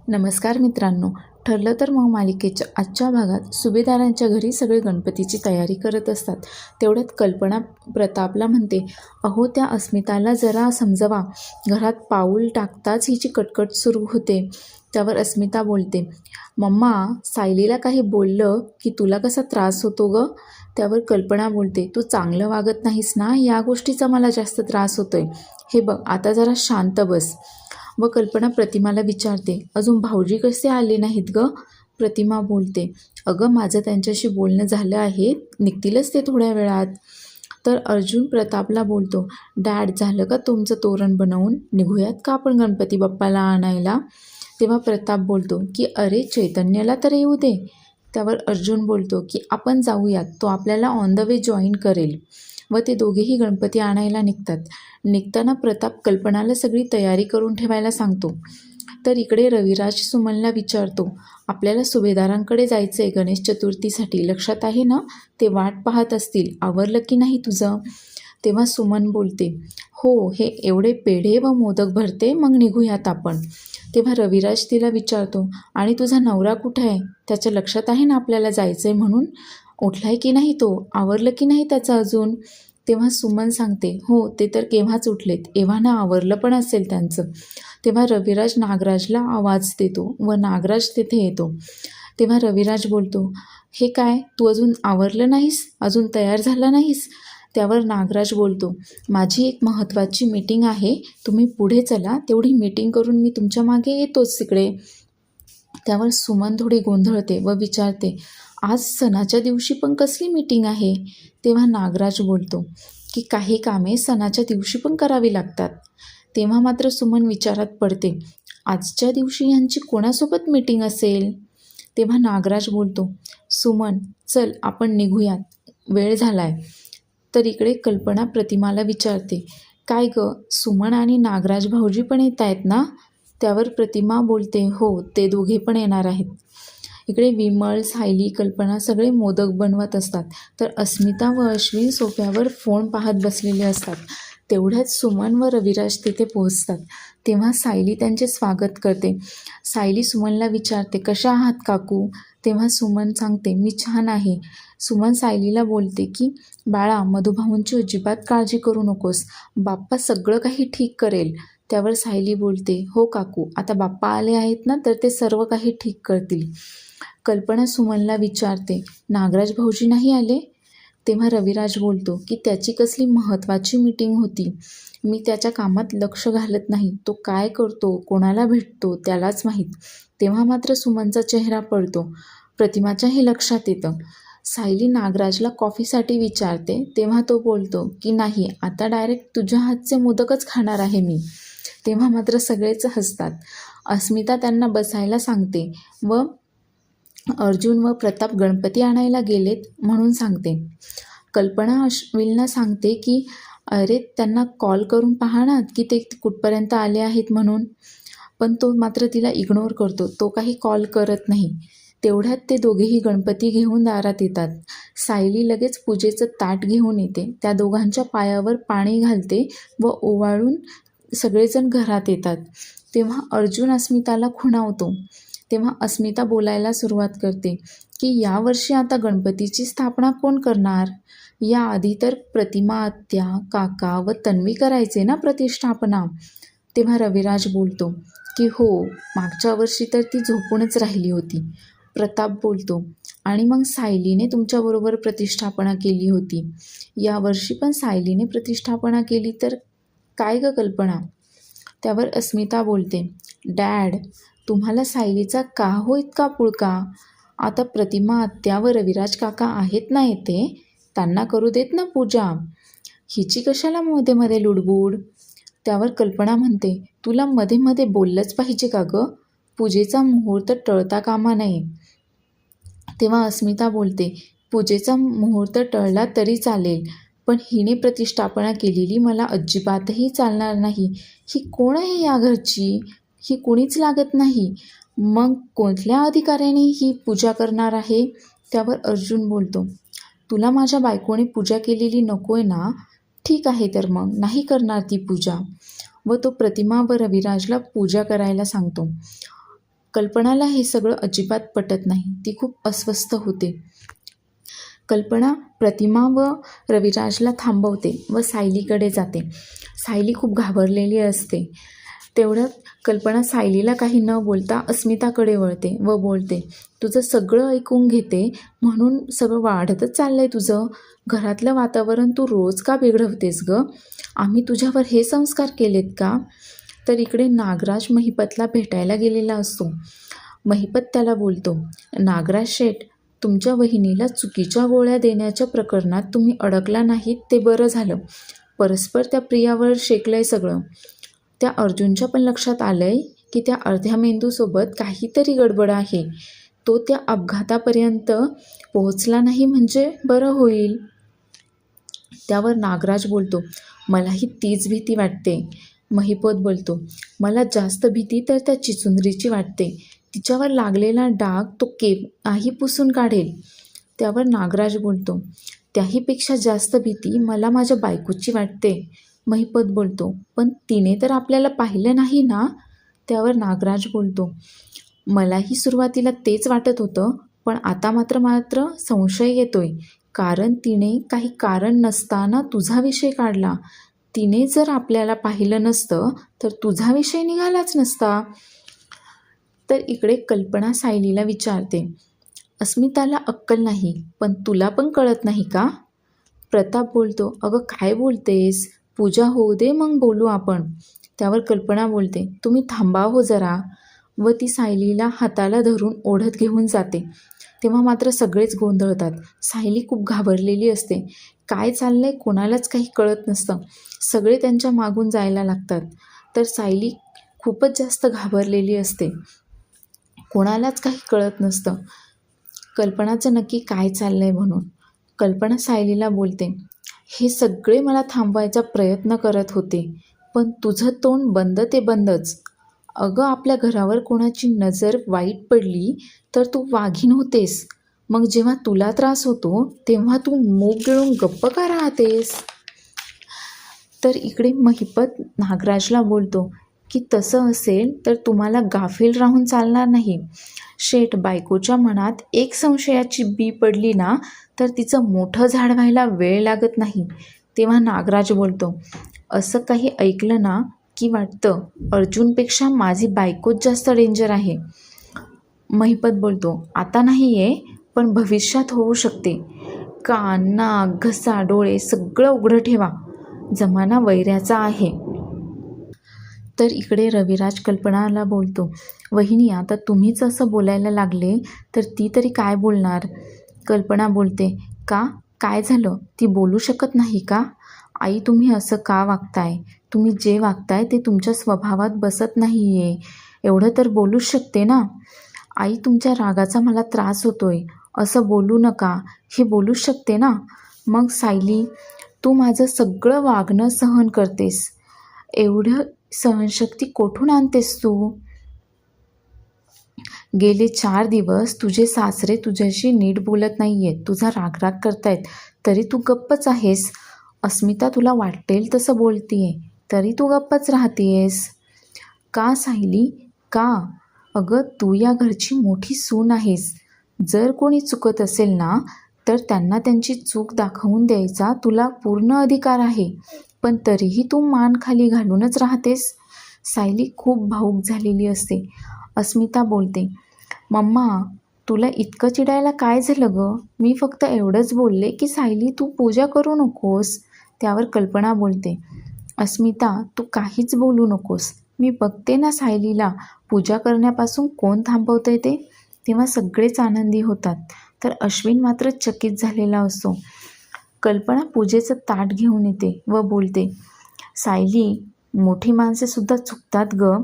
नमस्कार मित्रांनो. ठरलं तर मग मालिकेच्या आजच्या भागात सुभेदारांच्या घरी सगळे गणपतीची तयारी करत असतात. तेवढ्यात कल्पना प्रतापला म्हणते, अहो त्या अस्मिताला जरा समजवा. घरात पाऊल टाकताच हिची कटकट सुरू होते. त्यावर अस्मिता बोलते, मम्मा सायलीला काही बोललं की तुला कसा त्रास होतो ग? त्यावर कल्पना बोलते, तू चांगलं वागत नाहीस ना, या गोष्टीचा मला जास्त त्रास होतोय. हे बघ आता जरा शांत बस. व कल्पना प्रतिमाला विचारते, अजून भाऊजी कसे आले नाहीत ग? प्रतिमा बोलते, अगं माझं त्यांच्याशी बोलणं झालं आहे, निघतीलच ते थोड्या वेळात. तर अर्जुन प्रतापला बोलतो, डॅड झालं का तुमचं तोरण बनवून? निघूयात का आपण गणपती बाप्पाला आणायला? तेव्हा प्रताप बोलतो की अरे चैतन्याला तर येऊ दे. त्यावर अर्जुन बोलतो की आपण जाऊयात, तो आपल्याला ऑन द वे जॉईन करेल. व ते दोघेही गणपती आणायला निघतात. निघताना प्रताप कल्पनाला सगळी तयारी करून ठेवायला सांगतो. तर इकडे रविराज सुमनला विचारतो, आपल्याला सुभेदारांकडे जायचं आहे गणेश चतुर्थीसाठी, लक्षात आहे ना? ते वाट पाहत असतील, आवरलं की नाही तुझं? तेव्हा सुमन बोलते, हो हे एवढे पेढे व मोदक भरते, मग निघूयात आपण. तेव्हा रविराज तिला विचारतो, आणि तुझा नवरा कुठं आहे? त्याच्या लक्षात आहे ना आपल्याला जायचं आहे म्हणून? उठलाय की नाही तो? आवरलं की नाही त्याचं अजून? तेव्हा सुमन सांगते, हो ते तर केव्हाच उठलेत, एव्हाना आवरलं पण असेल त्यांचं. तेव्हा रविराज नागराजला आवाज देतो व नागराज तिथे येतो. तेव्हा रविराज बोलतो, हे काय तू अजून आवरलं नाहीस, अजून तयार झाला नाहीस? त्यावर नागराज बोलतो, माझी एक महत्त्वाची मीटिंग आहे, तुम्ही पुढे चला, तेवढी मीटिंग करून मी तुमच्या मागे येतोच तिकडे. त्यावर सुमन थोडी गोंधळते व विचारते, आज सणाच्या दिवशी पण कसली मीटिंग आहे? तेव्हा नागराज बोलतो की काही कामे सणाच्या दिवशी पण करावी लागतात. तेव्हा मात्र सुमन विचारात पडते, आजच्या दिवशी यांची कोणासोबत मीटिंग असेल? तेव्हा नागराज बोलतो, सुमन चल आपण निघूयात, वेळ झालाय. तर इकडे कल्पना प्रतिमाला विचारते, काय ग सुमन आणि नागराज भाऊजी पण येत आहेत ना? त्यावर प्रतिमा बोलते, हो ते दोघे पण येणार आहेत. इकडे विमल, सायली, कल्पना सगळे मोदक बनवत असतात. तर अस्मिता व अश्विन सोफ्यावर फोन पाहत बसलेले असतात. तेवढ्यात सुमन व रविराज तिथे पोहोचतात. तेव्हा सायली त्यांचे स्वागत करते. सायली सुमनला विचारते, कशा आहात काकू? तेव्हा सुमन सांगते, मी छान आहे. सुमन सायलीला बोलते की बाळा मधुभाऊंची अजिबात काळजी करू नकोस, बाप्पा सगळं काही ठीक करेल. त्यावर सायली बोलते, हो काकू, आता बाप्पा आले आहेत ना, तर ते सर्व काही ठीक करतील. कल्पना सुमनला विचारते, नागराज भाऊजी नाही आले? तेव्हा रविराज बोलतो की त्याची कसली महत्त्वाची मीटिंग होती, मी त्याच्या कामात लक्ष घालत नाही, तो काय करतो, कोणाला भेटतो त्यालाच माहीत. तेव्हा मात्र सुमनचा चेहरा पडतो. प्रतिमाच्याही लक्षात येतं. सायली नागराजला कॉफीसाठी विचारते. तेव्हा तो बोलतो की नाही, आता डायरेक्ट तुझ्या हातचे मोदकच खाणार आहे मी. तेव्हा मात्र सगळेच हसतात. अस्मिता त्यांना बसायला सांगते व अर्जुन व प्रताप गणपती आणायला गेलेत म्हणून सांगते. कल्पना अश्विनला सांगते की अरे त्यांना कॉल करून पाहा ना की ते कुठपर्यंत आले आहेत म्हणून. पण तो मात्र तिला इग्नोर करतो, तो काही कॉल करत नाही. तेवढ्यात ते दोघेही गणपती घेऊन दारात येतात. सायली लगेच पूजेचं ताट घेऊन येते, त्या दोघांच्या पायावर पाणी घालते व ओवाळून सगळेजण घरात येतात. तेव्हा अर्जुन अस्मिताला खुणावतो. तेव्हा अस्मिता बोलायला सुरुवात करते की यावर्षी आता गणपतीची स्थापना कोण करणार? याआधी तर प्रतिमा आत्या, काका व तन्वी करायचे ना प्रतिष्ठापना. तेव्हा रविराज बोलतो की हो, मागच्या वर्षी तर ती झोपूनच राहिली होती. प्रताप बोलतो, आणि मग सायलीने तुमच्याबरोबर प्रतिष्ठापना केली होती. यावर्षी पण सायलीने प्रतिष्ठापना केली तर काय ग कल्पना? त्यावर अस्मिता बोलते, डॅड तुम्हाला सायलीचा का हो इतका पुळका? आता प्रतिमा आत्या व रविराज काका आहेत ना येथे, त्यांना करू देत ना पूजा, हिची कशाला मध्ये मध्ये लुडबुड? त्यावर कल्पना म्हणते, तुला मध्ये मध्ये बोललंच पाहिजे का ग? पूजेचा मुहूर्त टळता कामा नये. तेव्हा अस्मिता बोलते, पूजेचा मुहूर्त टळला तरी चालेल, पण हिने प्रतिष्ठापना केलेली मला अजिबातही चालणार नाही. ही कोण आहे या घरची? ही कुणीच लागत नाही. मग कोणत्या अधिकाऱ्याने ही पूजा करणार आहे? त्यावर अर्जुन बोलतो, तुला माझ्या बायकोने पूजा केलेली नको आहे ना? ठीक आहे, तर मग नाही करणार ती पूजा. व तो प्रतिमा व रविराजला पूजा करायला सांगतो. कल्पनाला हे सगळं अजिबात पटत नाही. ती खूप अस्वस्थ होते. कल्पना प्रतिमा व रविराजला थांबवते व सायलीकडे जाते. सायली खूप घाबरलेली असते. तेवढ्यात कल्पना सायलीला काही न बोलता अस्मिताकडे वळते व बोलते, तुझं सगळं ऐकून घेते म्हणून सगळं वाढतच चाललंय तुझं. घरातलं वातावरण तू रोज का बिघडवतेस गं? आम्ही तुझ्यावर हे संस्कार केलेत का? तर इकडे नागराज महिपतला भेटायला गेलेला असतो. महिपत त्याला बोलतो, नागराज शेठ, तुमच्या वहिनीला चुकीच्या गोळ्या देण्याच्या प्रकरणात तुम्ही अडकला नाहीत ते बरं झालं. परस्पर त्या प्रियावर शेकलंय सगळं. त्या अर्जुनच्या पण लक्षात आलंय की त्या अर्ध्या मेंदूसोबत काहीतरी गडबड आहे. तो त्या अपघातापर्यंत पोहोचला नाही म्हणजे बरं होईल. त्यावर नागराज बोलतो, मलाही तीच भीती वाटते. महिपत बोलतो, मला जास्त भीती तर त्या चिचुंद्रीची वाटते. तिच्यावर लागलेला डाग तो केव्हाही पुसून काढेल. त्यावर नागराज बोलतो, त्याहीपेक्षा जास्त भीती मला माझ्या बायकोची वाटते. महिपत बोलतो, पण तिने तर आपल्याला पाहिलं नाही ना? त्यावर नागराज बोलतो, मलाही सुरुवातीला तेच वाटत होतं, पण आता मात्र संशय येतोय. कारण तिने काही कारण नसताना तुझा विषय काढला. तिने जर आपल्याला पाहिलं नसतं तर तुझा विषय निघालाच नसता. तर इकडे कल्पना सायलीला विचारते, अस्मिताला अक्कल नाही पण तुला पण कळत नाही का? प्रताप बोलतो, अगं काय बोलतेस? पूजा होऊ दे मग बोलू आपण. त्यावर कल्पना बोलते, तुम्ही थांबा हो जरा. व ती सायलीला हाताला धरून ओढत घेऊन जाते. तेव्हा मात्र सगळेच गोंधळतात. सायली खूप घाबरलेली असते. काय चाललंय कोणालाच काही कळत नसतं. सगळे त्यांच्या मागून जायला लागतात. तर सायली खूपच जास्त घाबरलेली असते. कोणालाच काही कळत नसतं कल्पनाचं नक्की काय चाललंय म्हणून. कल्पना सायलीला बोलते, हे सगळे मला थांबवायचा प्रयत्न करत होते, पण तुझं तोंड बंद ते बंदच. अगं आपल्या घरावर कोणाची नजर वाईट पडली तर तू वाघीण होतेस. मग जेव्हा तुला त्रास होतो तेव्हा तू मूग गिळून गप्प का राहतेस? तर इकडे महिपत नागराजला बोलतो की तसं असेल तर तुम्हाला गाफील राहून चालणार नाही. शेठ, बायकोच्या मनात एक संशयाची बी पडली ना तर तिचं मोठं झाड व्हायला वेळ लागत नाही. तेव्हा नागराज बोलतो, असं काही ऐकलं ना की वाटतं अर्जुनपेक्षा माझी बायकोच जास्त डेंजर आहे. महिपत बोलतो, आता नाही आहे पण भविष्यात होऊ शकते. कान, नाक, घसा, डोळे सगळं उघडं ठेवा. जमाना वैऱ्याचा आहे. तर इकडे रविराज कल्पनाला बोलतो, वहिनी आता तुम्हीच असं बोलायला लागले तर ती तरी काय बोलणार? कल्पना बोलते, का काय झालं? ती बोलू शकत नाही का? आई तुम्ही असं का वागताय? तुम्ही जे वागताय ते तुमच्या स्वभावात बसत नाही आहे. एवढं तर बोलूच शकते ना. आई तुमच्या रागाचा मला त्रास होतोय, असं बोलू नका, हे बोलूच शकते ना. मग सायली, तू माझं सगळं वागणं सहन करतेस, एवढं सहनशक्ती कोठून आणतेस तू? गेले 4 दिवस तुझे सासरे तुझ्याशी नीट बोलत नाही आहेत, तुझा रागराग करतायत, तरी तू गप्पच आहेस. अस्मिता तुला वाटेल तसं बोलतीये तरी तू गप्पच राहतेस. का सायली, का? अगं तू या घरची मोठी सून आहेस. जर कोणी चुकत असेल ना तर त्यांना त्यांची चूक दाखवून द्यायचा तुला पूर्ण अधिकार आहे, पण तरीही तू मान खाली घालूनच राहतेस. सायली खूप भावूक झालेली असते. अस्मिता बोलते, मम्मा तुला इतकं चिडायला काय झालं गं? मी फक्त एवढंच बोलले की सायली तू पूजा करू नकोस. त्यावर कल्पना बोलते, अस्मिता तू काहीच बोलू नकोस, मी बघते ना सायलीला पूजा करण्यापासून कोण थांबवतंय ते. तेव्हा सगळेच आनंदी होतात. तर अश्विन मात्र चकित झालेला असतो. कल्पना पूजेचं ताट घेऊन येते व बोलते, सायली मोठी माणसे सुद्धा चुकतात गं.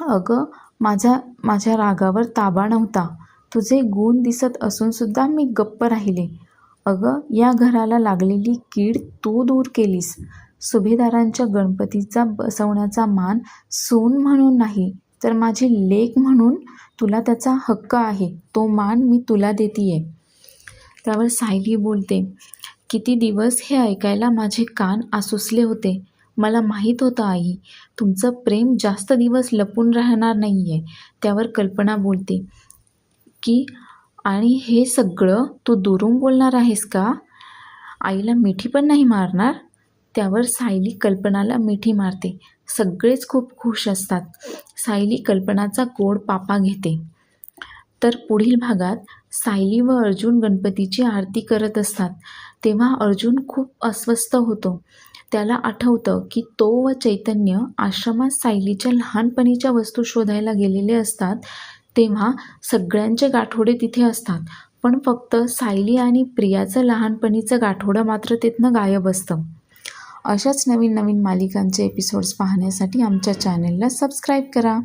अगं माझ्या रागावर ताबा नव्हता. तुझे गुण दिसत असूनसुद्धा मी गप्प राहिले. अगं या घराला लागलेली कीड तू दूर केलीस. सुभेदारांच्या गणपतीचा बसवण्याचा मान सून म्हणून नाही तर माझी लेक म्हणून तुला त्याचा हक्क आहे. तो मान मी तुला देतीये. त्यावर सायली बोलते, किती दिवस हे ऐकायला माझे कान आसुसले होते, मला माहीत होतं आई, तुमचं प्रेम जास्त दिवस लपून राहणार नाही आहे. त्यावर कल्पना बोलते की आणि हे सगळं तू दुरून बोलणार आहेस का? आईला मिठी पण नाही मारणार? त्यावर सायली कल्पनाला मिठी मारते. सगळेच खूप खुश असतात. सायली कल्पनाचा गोड पापा घेते. तर पुढील भागात सायली व अर्जुन गणपतीची आरती करत असतात. तेव्हा अर्जुन खूप अस्वस्थ होतो. त्याला आठवतं की तो व चैतन्य आश्रमात सायलीच्या लहानपणीच्या वस्तू शोधायला गेलेले असतात. तेव्हा सगळ्यांचे गाठोडे तिथे असतात, पण फक्त सायली आणि प्रियाचं लहानपणीचं गाठोडं मात्र तिथनं गायब असतं. अशाच नवीन नवीन मालिकांचे एपिसोड्स पाहण्यासाठी आमच्या चॅनेलला सबस्क्राईब करा.